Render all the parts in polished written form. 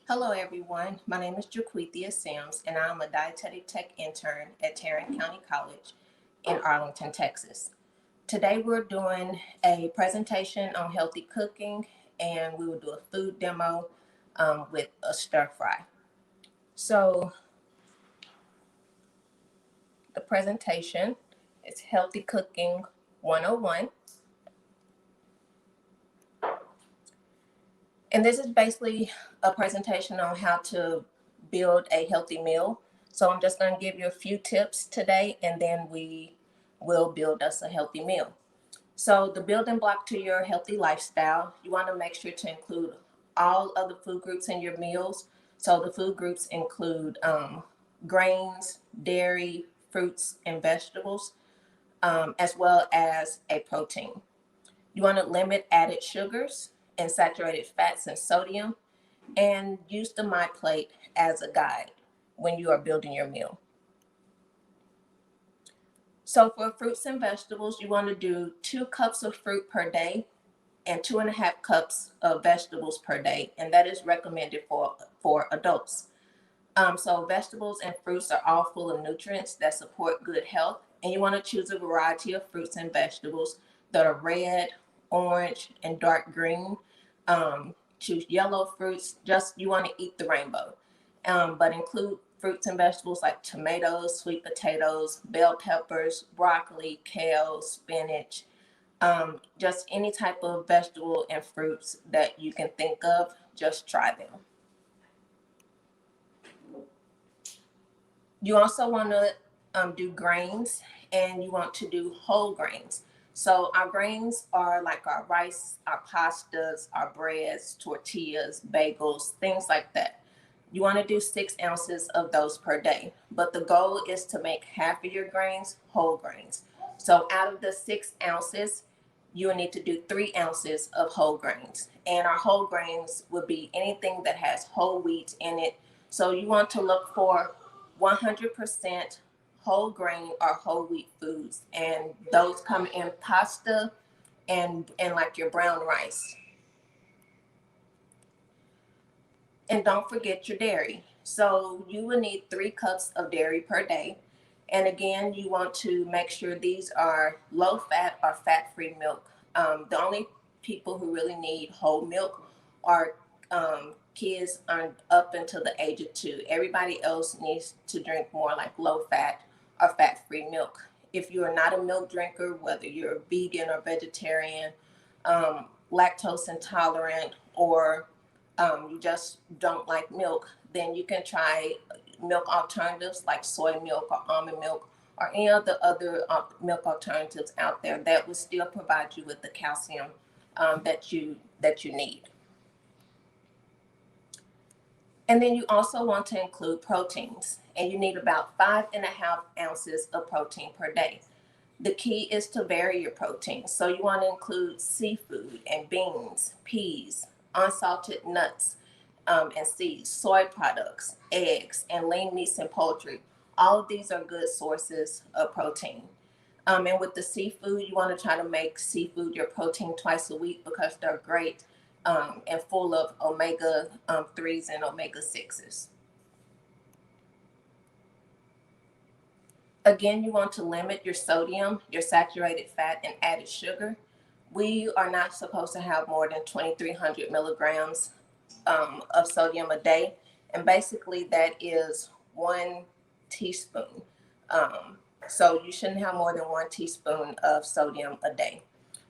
Hello, everyone. My name is Jaquithia Sims, and I'm a dietetic tech intern at Tarrant County College in Arlington, Texas. Today, we're doing a presentation on healthy cooking, and we will do a food demo with a stir fry. So, the presentation is Healthy Cooking 101, and this is basically a presentation on how to build a healthy meal. So I'm just going to give you a few tips today, and then we will build us a healthy meal. So the building block to your healthy lifestyle, you want to make sure to include all of the food groups in your meals. So the food groups include grains, dairy, fruits, and vegetables, as well as a protein. You want to limit added sugars and saturated fats and sodium, and use the My Plate as a guide when you are building your meal. So for fruits and vegetables, you want to do 2 cups of fruit per day and 2.5 cups of vegetables per day, and that is recommended for adults. So vegetables and fruits are all full of nutrients that support good health, and you want to choose a variety of fruits and vegetables that are red, orange, and dark green. Choose yellow fruits. Just you want to eat the rainbow, but include fruits and vegetables like tomatoes, sweet potatoes, bell peppers, broccoli, kale, spinach. Just any type of vegetable and fruits that you can think of, just try them. You also want to do grains, and you want to do whole grains. So our grains are like our rice, our pastas, our breads, tortillas, bagels, things like that. You want to do 6 ounces of those per day, but the goal is to make half of your grains whole grains. So out of the 6 ounces, you will need to do 3 ounces of whole grains. And our whole grains would be anything that has whole wheat in it. So you want to look for 100% whole grain or whole wheat foods, and those come in pasta and like your brown rice. And don't forget your dairy. So you will need 3 cups of dairy per day. And again, you want to make sure these are low fat or fat free milk. The only people who really need whole milk are kids up until the age of 2. Everybody else needs to drink more like low fat or fat free milk. If you are not a milk drinker, whether you're vegan or vegetarian, lactose intolerant, or you just don't like milk, then you can try milk alternatives like soy milk or almond milk or any of the other milk alternatives out there that will still provide you with the calcium that you need. And then you also want to include proteins, and you need about 5.5 ounces of protein per day. The key is to vary your protein. So you want to include seafood and beans, peas, unsalted nuts and seeds, soy products, eggs, and lean meats and poultry. All of these are good sources of protein. And with the seafood, you want to try to make seafood your protein twice a week because they're great and full of omega 3s and omega 6s. Again, you want to limit your sodium, your saturated fat, and added sugar. We are not supposed to have more than 2,300 milligrams of sodium a day. And basically, that is 1 teaspoon. Um, so you shouldn't have more than 1 teaspoon of sodium a day.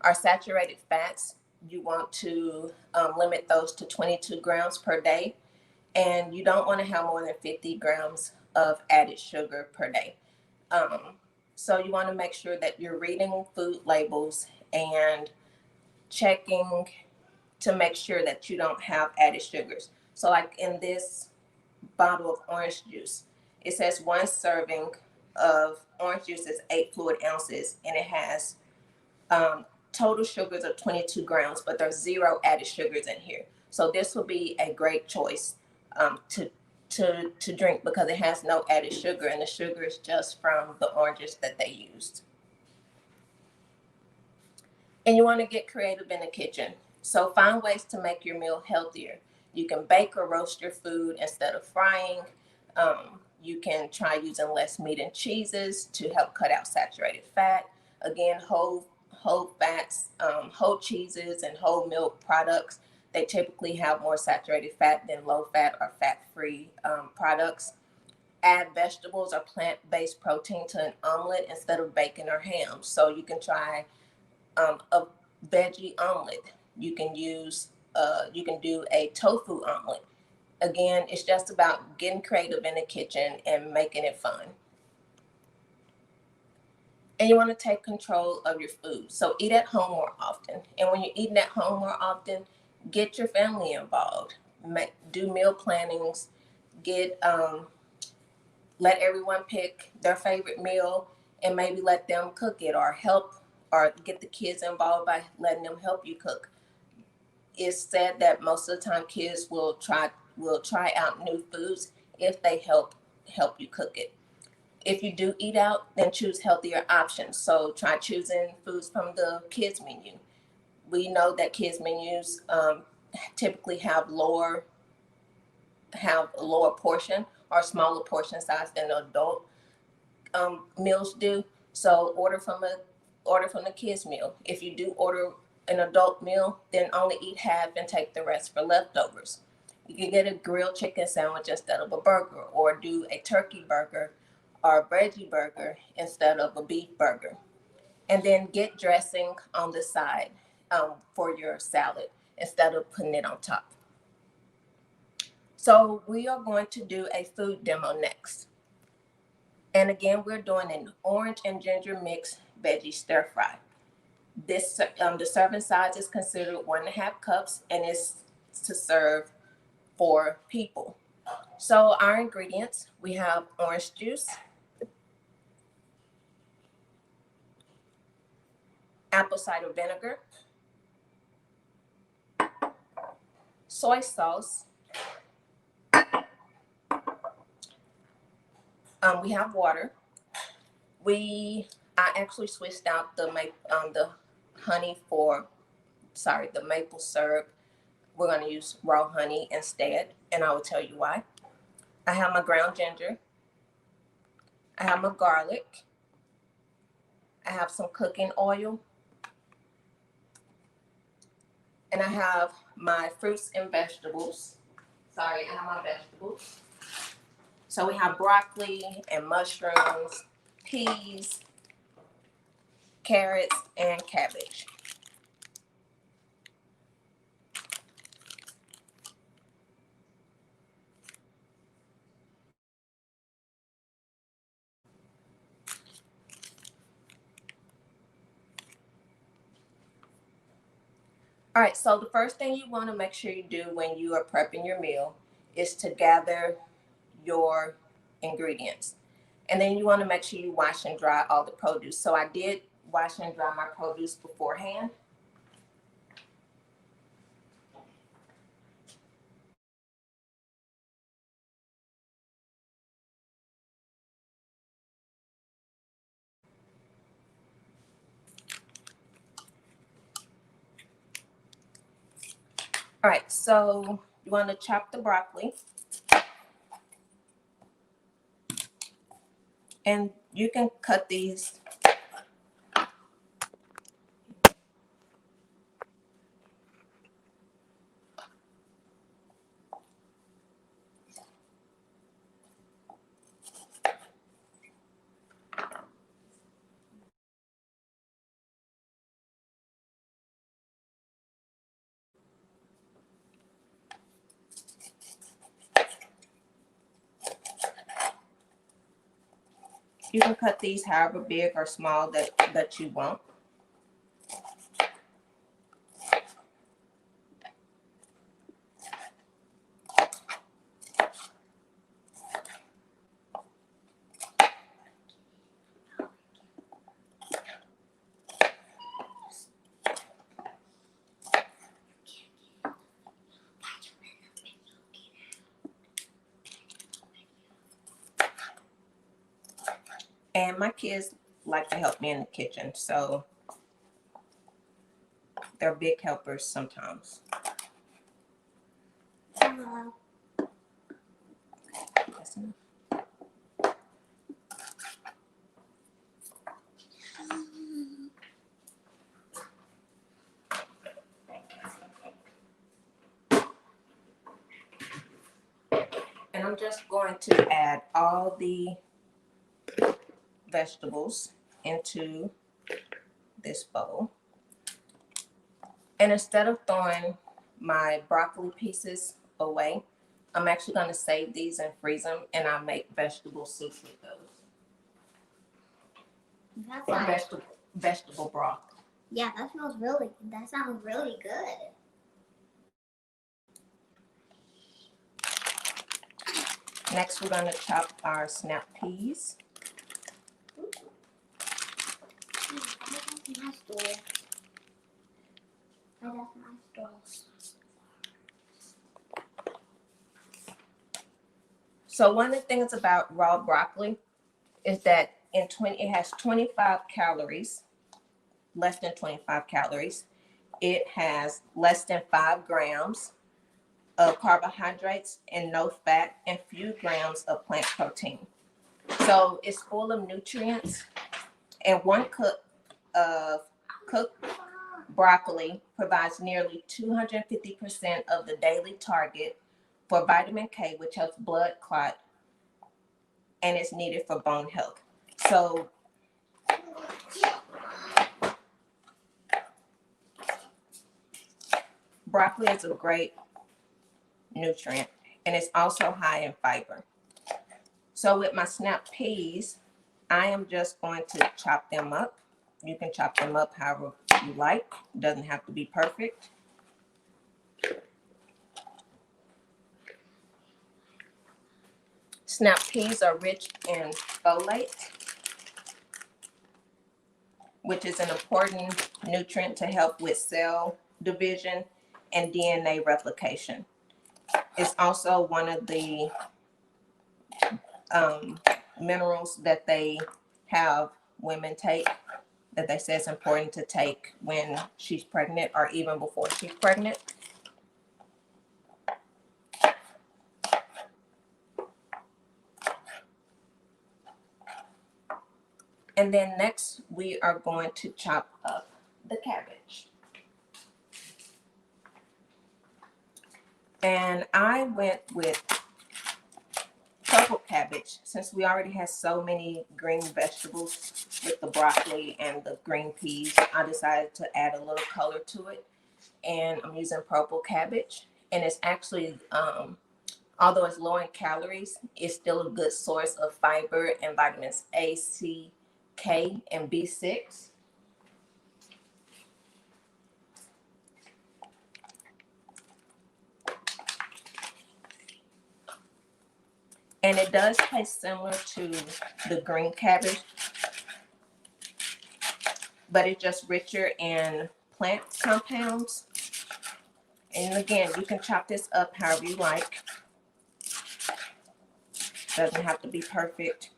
Our saturated fats, you want to limit those to 22 grams per day. And you don't want to have more than 50 grams of added sugar per day. Um, so you want to make sure that you're reading food labels and checking to make sure that you don't have added sugars. So like in this bottle of orange juice, it says 1 serving of orange juice is 8 fluid ounces, and it has total sugars of 22 grams, but there's 0 added sugars in here. So this will be a great choice to drink because it has no added sugar, and the sugar is just from the oranges that they used. And you want to get creative in the kitchen. So find ways to make your meal healthier. You can bake or roast your food instead of frying. You can try using less meat and cheeses to help cut out saturated fat. Again, whole fats, whole cheeses and whole milk products, they typically have more saturated fat than low fat or fat-free products. Add vegetables or plant-based protein to an omelet instead of bacon or ham. So you can try a veggie omelet. You can do a tofu omelet. Again, it's just about getting creative in the kitchen and making it fun. And you want to take control of your food. So eat at home more often. And when you're eating at home more often, get your family involved. Do meal plannings. Let everyone pick their favorite meal and maybe let them cook it, or help, or get the kids involved by letting them help you cook. It's said that most of the time kids will try out new foods if they help you cook it. If you do eat out, then choose healthier options. So try choosing foods from the kids menu. We know that kids menus typically have a lower portion or smaller portion size than the adult meals do. So order from the kids meal. If you do order an adult meal, then only eat half and take the rest for leftovers. You can get a grilled chicken sandwich instead of a burger, or do a turkey burger or a veggie burger instead of a beef burger. And then get dressing on the side for your salad instead of putting it on top. So we are going to do a food demo next. And again, we're doing an orange and ginger mix veggie stir fry. This the serving size is considered 1.5 cups, and it's to serve 4 people. So our ingredients, we have orange juice, apple cider vinegar, soy sauce. We have water. I actually switched out the honey for, the maple syrup. We're going to use raw honey instead, and I will tell you why. I have my ground ginger. I have my garlic. I have some cooking oil. And I have my fruits and vegetables. I have my vegetables. So we have broccoli and mushrooms, peas, carrots, and cabbage. All right, so the first thing you want to make sure you do when you are prepping your meal is to gather your ingredients. And then you want to make sure you wash and dry all the produce. So I did wash and dry my produce beforehand. All right, so you want to chop the broccoli. And you can cut these. You can cut these however big or small that you want. And my kids like to help me in the kitchen, so they're big helpers sometimes. That's enough. And I'm just going to add all the vegetables into this bowl. And instead of throwing my broccoli pieces away, I'm actually going to save these and freeze them, and I'll make vegetable soup with those. That's Or like, vegetable broth. yeah, that sounds really good. Next, we're going to chop our snap peas. That's my stool. That's my stool. So one of the things about raw broccoli is that it has 25 calories, less than 25 calories. It has less than 5 grams of carbohydrates and no fat, and few grams of plant protein. So it's full of nutrients, and 1 cup of cooked broccoli provides nearly 250% of the daily target for vitamin K, which helps blood clot, and it's needed for bone health. So broccoli is a great nutrient, and it's also high in fiber. So with my snap peas, I am just going to chop them up. You can chop them up however you like. It doesn't have to be perfect. Snap peas are rich in folate, which is an important nutrient to help with cell division and DNA replication. It's also one of the minerals that they have women take, that they say it's important to take when she's pregnant or even before she's pregnant. And then next we are going to chop up the cabbage. And I went with purple cabbage since we already have so many green vegetables with the broccoli and the green peas. I decided to add a little color to it, and I'm using purple cabbage. And it's actually, although it's low in calories, it's still a good source of fiber and vitamins A, C, K, and B6. And it does taste similar to the green cabbage, but it's just richer in plant compounds. And again, you can chop this up however you like. Doesn't have to be perfect.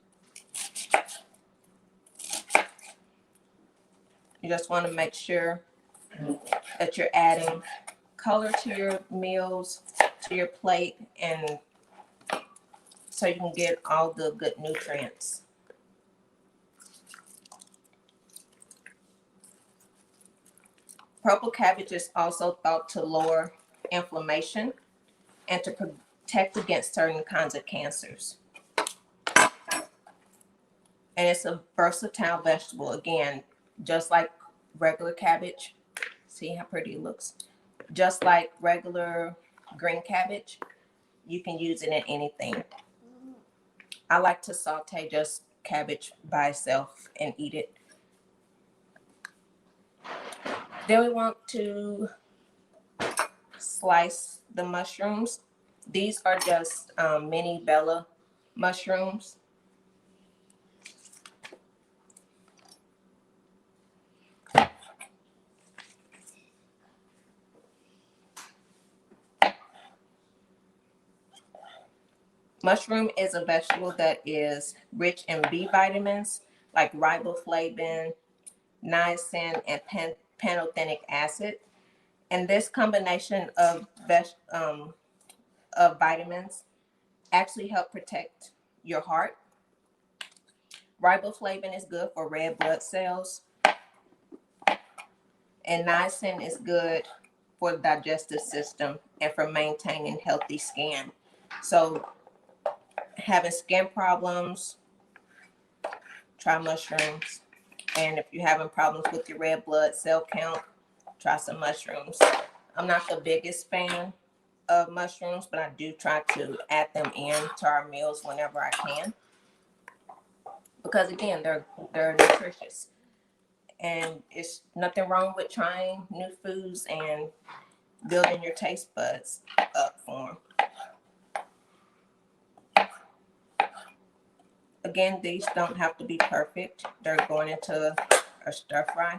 You just want to make sure that you're adding color to your meals, to your plate, and so you can get all the good nutrients. Purple cabbage is also thought to lower inflammation and to protect against certain kinds of cancers. And it's a versatile vegetable. Again, just like regular cabbage. See how pretty it looks? Just like regular green cabbage, you can use it in anything. I like to saute just cabbage by itself and eat it. Then we want to slice the mushrooms. These are just mini Bella mushrooms. Mushroom is a vegetable that is rich in B vitamins like riboflavin, niacin, and pantothenic acid. And this combination of of vitamins, actually help protect your heart. Riboflavin is good for red blood cells, and niacin is good for the digestive system and for maintaining healthy skin. So having skin problems, try mushrooms. And if you're having problems with your red blood cell count, try some mushrooms. I'm not the biggest fan of mushrooms, but I do try to add them in to our meals whenever I can. Because again, they're nutritious. And it's nothing wrong with trying new foods and building your taste buds up for them. Again, these don't have to be perfect. They're going into a stir fry.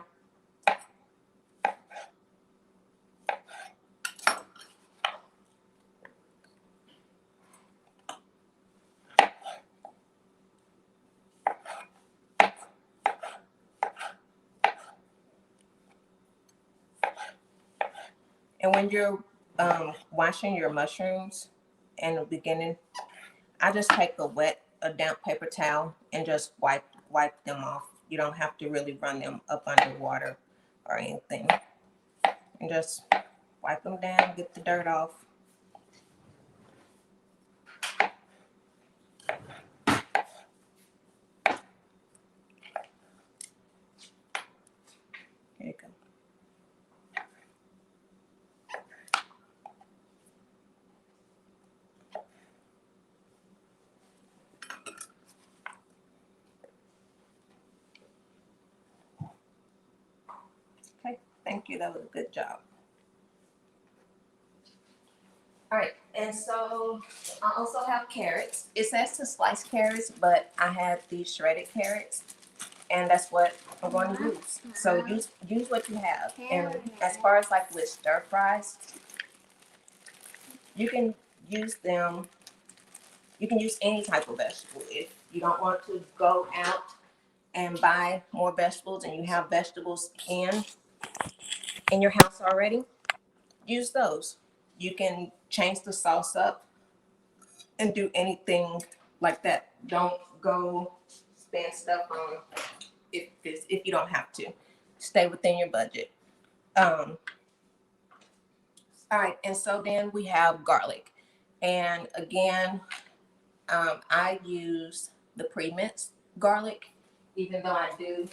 And when you're washing your mushrooms in the beginning, I just take a damp paper towel and just wipe them off. You don't have to really run them up under water or anything. And just wipe them down, get the dirt off. Here you go. Okay, thank you. That was a good job. All right, and so I also have carrots. It says to slice carrots, but I have these shredded carrots, and that's what I'm going to use. So use what you have. And as far as like with stir fries, you can use them. You can use any type of vegetable. If you don't want to go out and buy more vegetables and you have vegetables in your house already, use those. You can change the sauce up and do anything like that. Don't go spend stuff on if you don't have to. Stay within your budget. All right, and so then we have garlic, and again, I use the pre-minced garlic, even though I do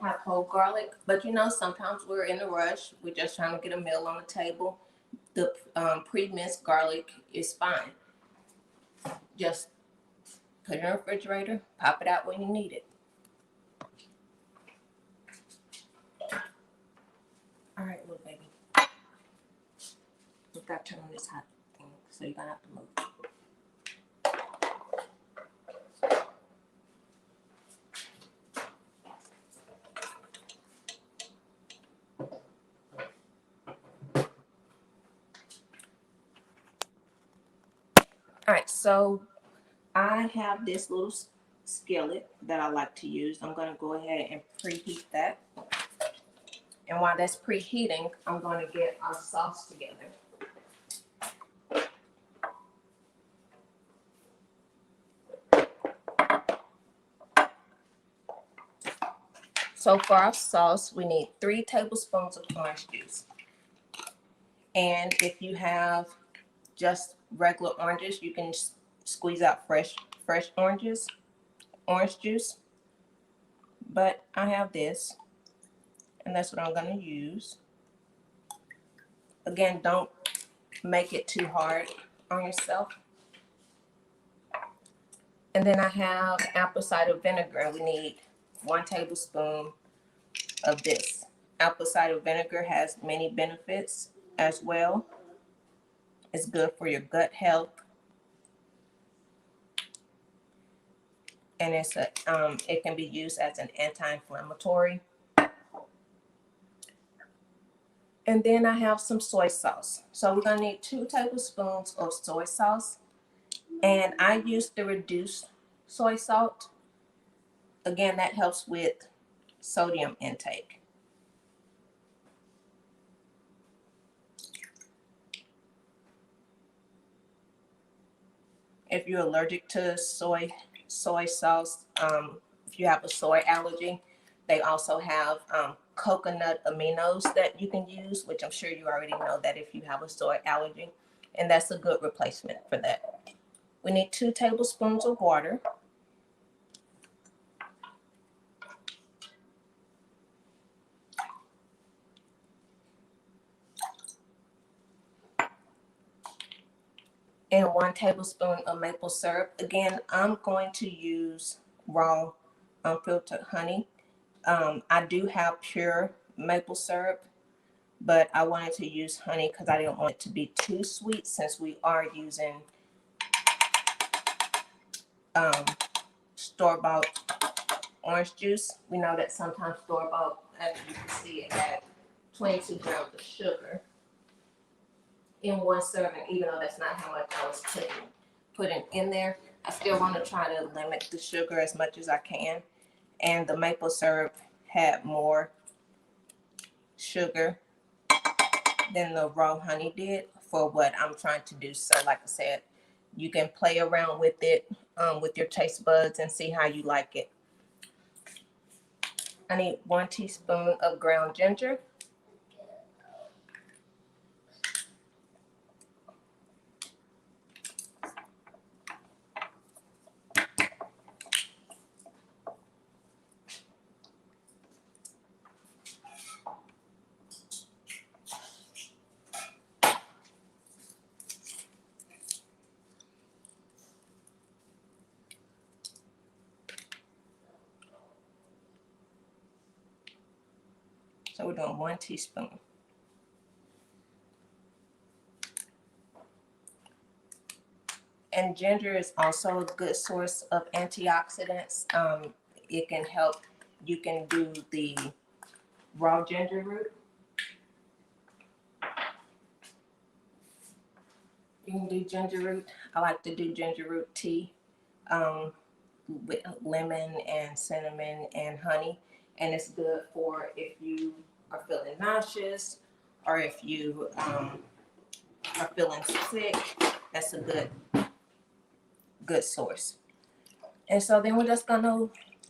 have whole garlic. But sometimes we're in a rush. We're just trying to get a meal on the table. The pre-minced garlic is fine. Just put it in the refrigerator, pop it out when you need it. All right, little baby. We've got to turn on this hot thing, so you're gonna have to move. All right, so I have this little skillet that I like to use. I'm gonna go ahead and preheat that. And while that's preheating, I'm gonna get our sauce together. So for our sauce, we need 3 tablespoons of orange juice. And if you have just regular oranges, you can squeeze out fresh orange juice. But I have this, and that's what I'm gonna use. Again, don't make it too hard on yourself. And then I have apple cider vinegar. We need 1 tablespoon of this. Apple cider vinegar has many benefits as well. It's good for your gut health. And it can be used as an anti-inflammatory. And then I have some soy sauce. So we're gonna need 2 tablespoons of soy sauce. And I use the reduced soy salt. Again, that helps with sodium intake. if you're allergic to soy sauce, if you have a soy allergy, they also have coconut aminos that you can use, which I'm sure you already know that if you have a soy allergy, and that's a good replacement for that. We need 2 tablespoons of water. And 1 tablespoon of maple syrup. Again, I'm going to use raw unfiltered honey. I do have pure maple syrup, but I wanted to use honey because I didn't want it to be too sweet since we are using store-bought orange juice. We know that sometimes store-bought, as you can see, it had 22 grams of sugar in 1 serving, even though that's not how much I was putting in there. I still want to try to limit the sugar as much as I can. And the maple syrup had more sugar than the raw honey did for what I'm trying to do. So like I said, you can play around with it with your taste buds and see how you like it. I need 1 teaspoon of ground ginger. So we're doing 1 teaspoon. And ginger is also a good source of antioxidants. It can help. You can do the raw ginger root. You can do ginger root. I like to do ginger root tea with lemon and cinnamon and honey. And it's good for if you are feeling nauseous or if you are feeling sick. That's a good source. And so then we're just gonna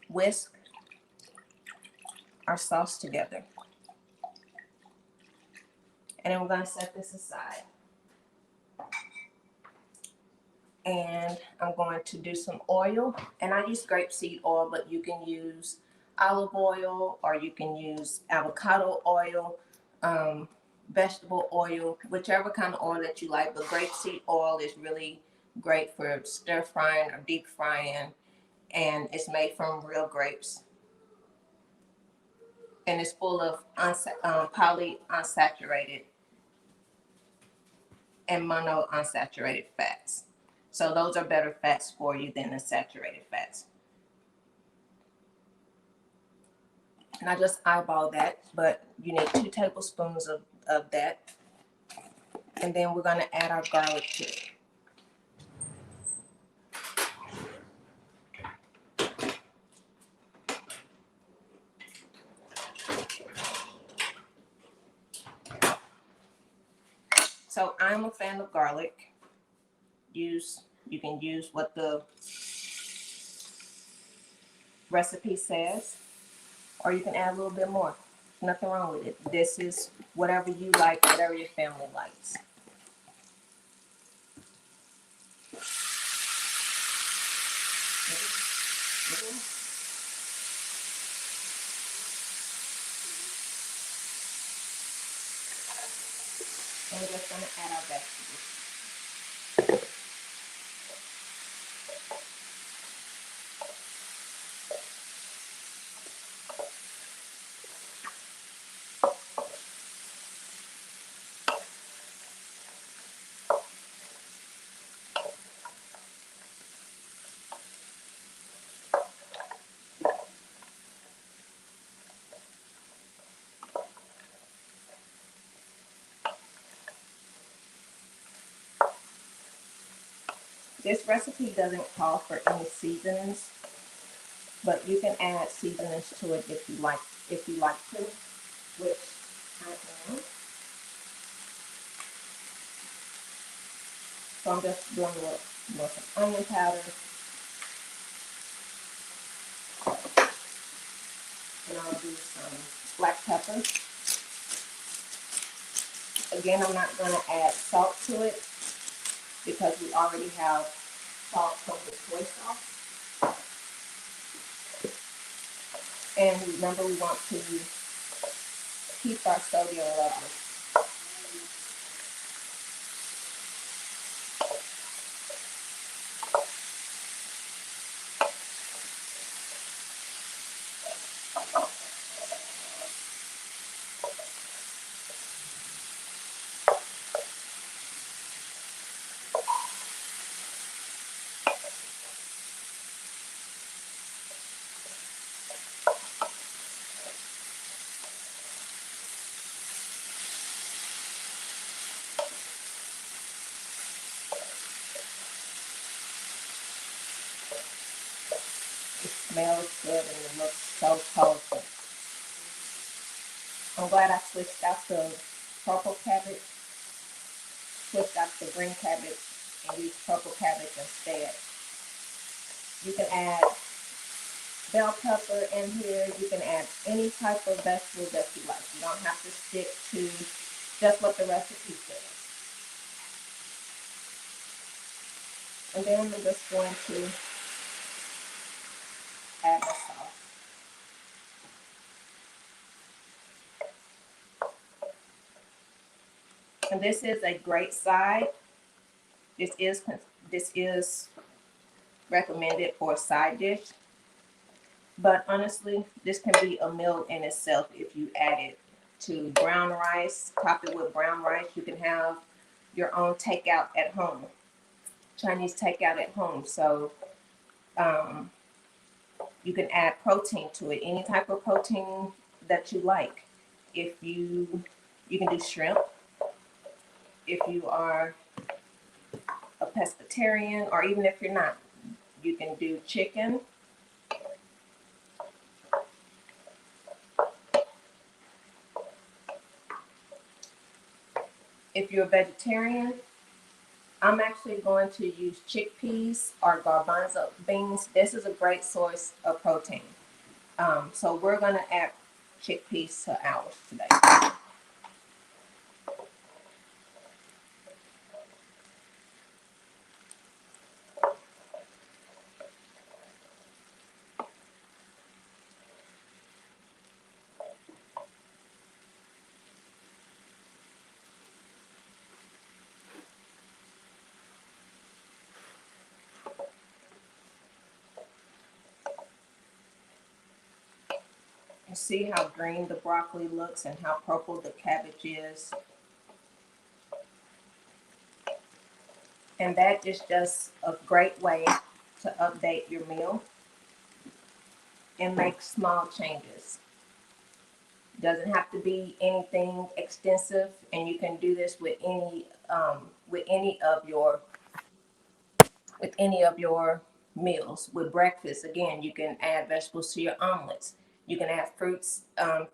whisk our sauce together. And then we're gonna set this aside. And I'm going to do some oil, and I use grapeseed oil, but you can use olive oil or you can use avocado oil, vegetable oil, whichever kind of oil that you like. But grapeseed oil is really great for stir frying or deep frying, and it's made from real grapes. And it's full of polyunsaturated and monounsaturated fats. So those are better fats for you than the saturated fats. And I just eyeball that, but you need 2 tablespoons of that. And then we're gonna add our garlic to it. So I'm a fan of garlic. You can use what the recipe says, or you can add a little bit more. Nothing wrong with it. This is whatever you like, whatever your family likes. And we're just gonna add our vegetables. This recipe doesn't call for any seasonings, but you can add seasonings to it if you like to, which I am. So I'm just doing more some onion powder. And I'll do some black pepper. Again, I'm not going to add salt to it because we already have salt from the soy sauce. And remember, we want to keep our sodium levels. It smells good and it looks so colorful. I'm glad I switched out the purple cabbage, switched out the green cabbage, and used purple cabbage instead. You can add bell pepper in here. You can add any type of vegetable that you like. You don't have to stick to just what the recipe says. And then I'm just going to add my sauce. And this is a great side. This is recommended for a side dish. But honestly, this can be a meal in itself if you add it to brown rice, top it with brown rice. You can have your own takeout at home, Chinese takeout at home. So you can add protein to it, any type of protein that you like. If you can do shrimp. If you are a pescatarian, or even if you're not, you can do chicken. If you're a vegetarian, I'm actually going to use chickpeas or garbanzo beans. This is a great source of protein. So we're going to add chickpeas to ours today. You see how green the broccoli looks and how purple the cabbage is. And that is just a great way to update your meal and make small changes. Doesn't have to be anything extensive, and you can do this with any of your meals. With breakfast, again, you can add vegetables to your omelets. You can add fruits and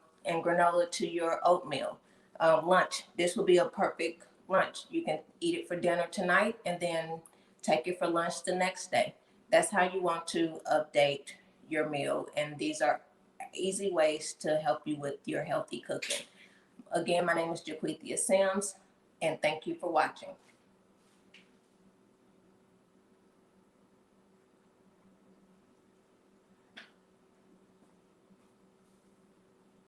granola to your oatmeal. Lunch, this will be a perfect lunch. You can eat it for dinner tonight and then take it for lunch the next day. That's how you want to update your meal, and these are easy ways to help you with your healthy cooking. Again, my name is Jaquithia Sims, and thank you for watching.